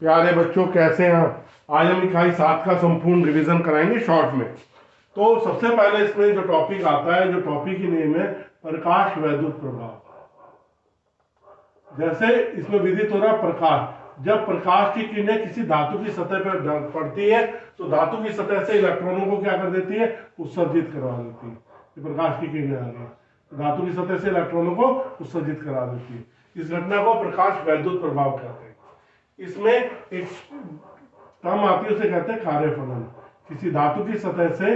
प्यारे बच्चों, कैसे हैं? आज हम इकाई 7 का संपूर्ण रिवीजन कराएंगे शॉर्ट में। तो सबसे पहले इसमें जो टॉपिक आता है, जो टॉपिक की नेम है प्रकाश वैद्युत प्रभाव। जैसे इसमें विदित हो रहा है प्रकाश, जब प्रकाश की किरणें किसी धातु की सतह पर पड़ती है तो धातु की सतह से इलेक्ट्रॉनों को क्या कर देती है? उत्सर्जित करवा देती है। प्रकाश की किरणें आ रही है, धातु की सतह से इलेक्ट्रॉनों को उत्सर्जित करा देती है। इस घटना को प्रकाश वैद्युत प्रभाव कहते हैं। इसमें एक टर्म आती है, उसे कहते हैं कार्यफलन। किसी धातु की सतह से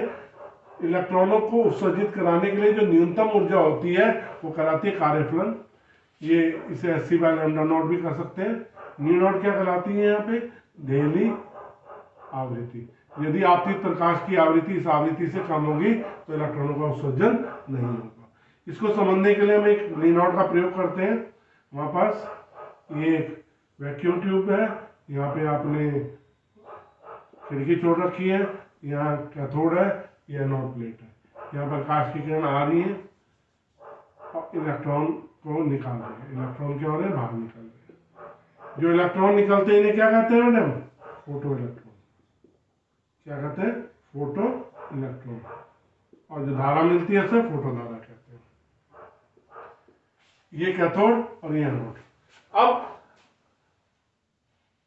इलेक्ट्रॉनों को उत्सर्जित कराने के लिए जो न्यूनतम ऊर्जा होती है वो कराती है कार्यफलन। ये इसे S C by lambda naught भी कर सकते हैं। न्यू नॉट क्या कहलाती है? यहाँ पे देहली आवृत्ति। यदि आपतित प्रकाश की आवृत्ति इस आवृत्ति से कम होगी तो इलेक्ट्रॉनों का उत्सर्जन नहीं होगा। इसको समझने के लिए हम एक ली नॉट का प्रयोग करते हैं। हमारे पास ये एक वैक्यूम ट्यूब है, यहाँ पे आपने खिड़की छोड़ रखी है, यहाँ कैथोड है, यह एनोड प्लेट है। यहाँ प्रकाश की किरण आ रही है और इलेक्ट्रॉन को निकाल रहे हैं। इलेक्ट्रॉन क्या हो रहे हैं? बाहर निकल रहे हैं। जो इलेक्ट्रॉन निकलते हैं इन्हें क्या कहते हैं मैडम? Photo electron. क्या कहते हैं? Photo electron. और जो धारा मिलती है उसे फोटो धारा कहते हैं। ये कैथोड और ये एनोड। अब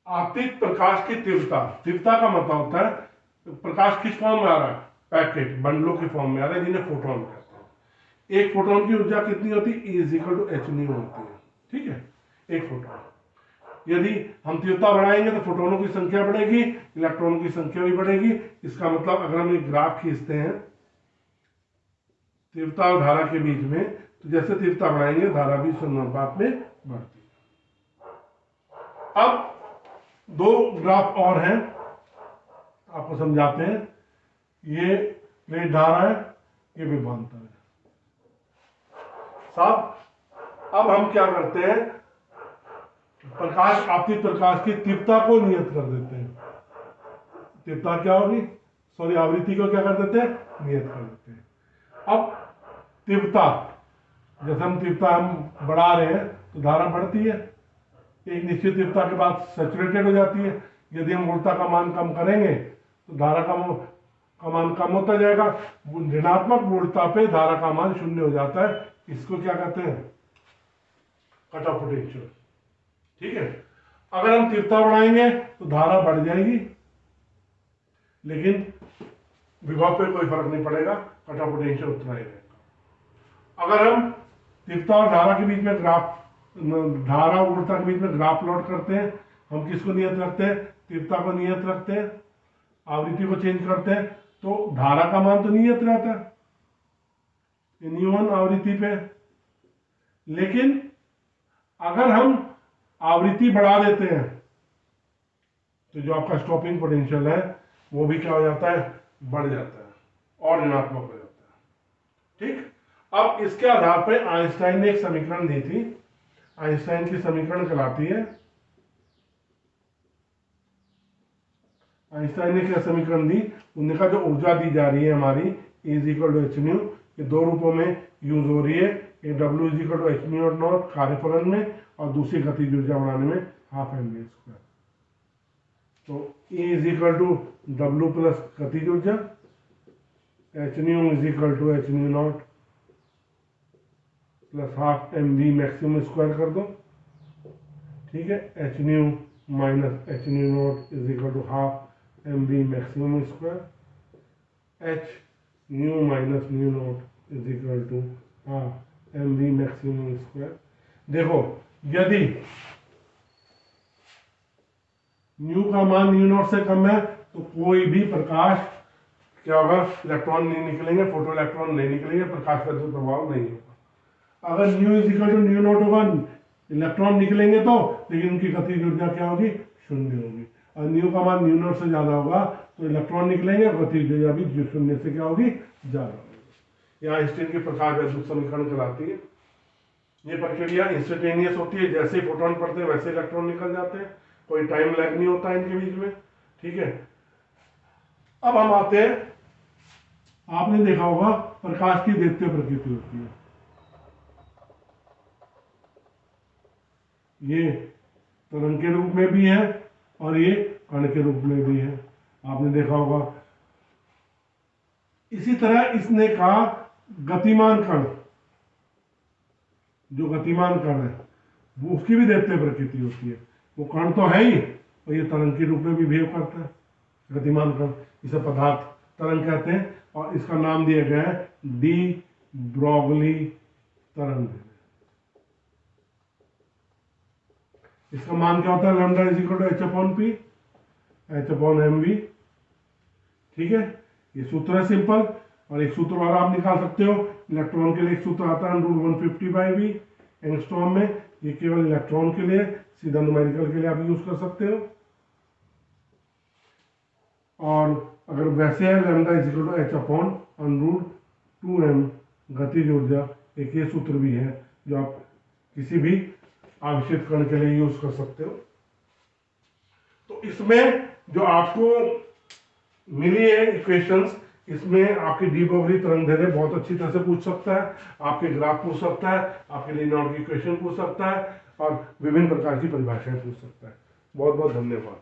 आपतित प्रकाश की तीव्रता, तीव्रता का मतलब होता है प्रकाश किस फॉर्म में आ रहा है? पैकेट बंडलों की फॉर्म में आ रहा है, जिन्हें फोटोन कहते हैं। एक फोटोन की ऊर्जा कितनी होती है? E = h न्यू होती है। ठीक है, एक फोटोन। यदि हम तीव्रता बढ़ाएंगे तो फोटोनों की संख्या बढ़ेगी, इलेक्ट्रॉनों की संख्या भी बढ़ेगी। इसका मतलब अगर हम एक ग्राफ खींचते हैं तीव्रता और धारा के बीच में, तो जैसे तीव्रता बढ़ाएंगे धारा भी समानुपात में बढ़ती है। अब दो ग्राफ और हैं, आपको समझाते हैं। ये प्लेट धारा है, ये विभवांतर है। साहब अब हम क्या करते हैं? प्रकाश, आपतित प्रकाश की तीव्रता को नियत कर देते हैं। तीव्रता क्या होगी? सॉरी, आवृत्ति को क्या कर देते हैं? नियत कर देते हैं। अब तीव्रता, जैसे हम तीव्रता हम बढ़ा रहे हैं तो धारा बढ़ती है। एक निश्चित तीव्रता के बाद सैचुरेटेड हो जाती है। यदि हम ऊर्जा का मान कम करेंगे तो धारा का मान कम होता जाएगा। ऋणात्मक वोल्टता पे धारा का मान 0 हो जाता है। इसको क्या कहते हैं? Cut off potential. ठीक है, अगर हम तीव्रता बढ़ाएंगे तो धारा बढ़ जाएगी, लेकिन विभव पे कोई फर्क नहीं पड़ेगा, कट ऑफ पोटेंशियल उतना ही रहेगा। अगर हम तीव्रता और धारा के बीच में ग्राफ, धारा और ऊर्जा के बीच में ग्राफ प्लॉट करते हैं, हम किसको नियत रखते हैं? तीव्रता को नियत रखते हैं, आवृत्ति को चेंज करते हैं, तो धारा का मान तो नियत रहता है न्यू1 आवृत्ति पे। लेकिन अगर हम आवृत्ति बढ़ा देते हैं तो जो आपका स्टॉपिंग पोटेंशियल है वो भी क्या हो जाता है? बढ़ जाता है और ऋणात्मक हो जाता है। ठीक, अब इसके आधार पर आइंस्टाइन ने एक समीकरण दी थी। आइंस्टाइन की समीकरण कहलाती है, आइंस्टाइन ने क्या समीकरण दी? उन्होंने कहा जो ऊर्जा दी जा रही है हमारी E = h न्यू, ये दो रूपों में यूज हो रही है। एक W = h न्यू नॉट कार्यफलन में, और दूसरी गतिज ऊर्जा बनाने में 12mv²। तो E = W प्लस गतिज ऊर्जा, h new = h new not plus 12mv maximum square कर दो। ठीक है, h new minus h new not = 12mv maximum square, h new minus new not = 12mv maximum square. देखो, यदि न्यू का मान न्यू नॉट से कम है तो कोई भी प्रकाश क्या होगा? इलेक्ट्रॉन नहीं निकलेंगे, फोटो इलेक्ट्रॉन नहीं निकलेंगे, प्रकाश वैद्युत प्रभाव नहीं होगा। अगर न्यू = न्यू नॉट होगा, इलेक्ट्रॉन निकलेंगे तो, लेकिन उनकी गतिज ऊर्जा क्या होगी? 0 होगी। और न्यू का मान न्यू नॉट से ज्यादा होगा तो इलेक्ट्रॉन निकलेंगे और गतिज ऊर्जा भी 0 से क्या होगी? ज्यादा होगी। यहाँ आइंस्टाइन की प्रकाश वैद्युत समीकरण कहलाती है। ये प्रक्रिया इंस्टेंटेनियस होती है, जैसे ही फोटोन पड़ते हैं वैसे इलेक्ट्रॉन निकल जाते हैं, कोई टाइम लैग नहीं होता है इनके बीच में। ठीक है, अब हम आते हैं, आपने देखा होगा प्रकाश की द्वितीय प्रकृति होती है। ये तरंग के रूप में भी है और ये कण के रूप में भी है, आपने देखा होगा। इसी तरह इसने कहा गतिमान कण, जो गतिमान कण है वो उसकी भी दैत्य प्रकृति होती है, वो कण तो है ही और ये तरंग के रूप में भी बिहेव करता है, गतिमान कण। इसे पदार्थ तरंग कहते हैं और इसका नाम दिया गया है डी ब्रोगली तरंग। इसका मान क्या होता है, lambda is equal to H upon P, H upon M V. ठीक है, ये सूत्र है सिंपल। और एक सूत्र और आप निकाल सकते हो, इलेक्ट्रॉन के लिए एक सूत्र आता है √150/V एंगस्ट्रॉम में, ये केवल इलेक्ट्रॉन के लिए, सीधा न्यूमेरिकल के लिए आप यूज कर सकते हो। और अगर वैसे है lambda is equal to H upon √2m गतिज ऊर्जा, एक ये सूत्र भी है जो आप किसी भी आवेशित कण के लिए यूज कर सकते हो। तो इसमें जो आपको मिली है इक्वेशंस, इसमें आपकी डी ब्रोगली तरंग दैर्ध्य बहुत अच्छी तरह से पूछ सकता है, आपके ग्राफ पूछ सकता है, आपके लीनार्ड की इक्वेशन पूछ सकता है और विभिन्न प्रकार की परिभाषाएं पूछ सकता है। बहुत बहुत धन्यवाद।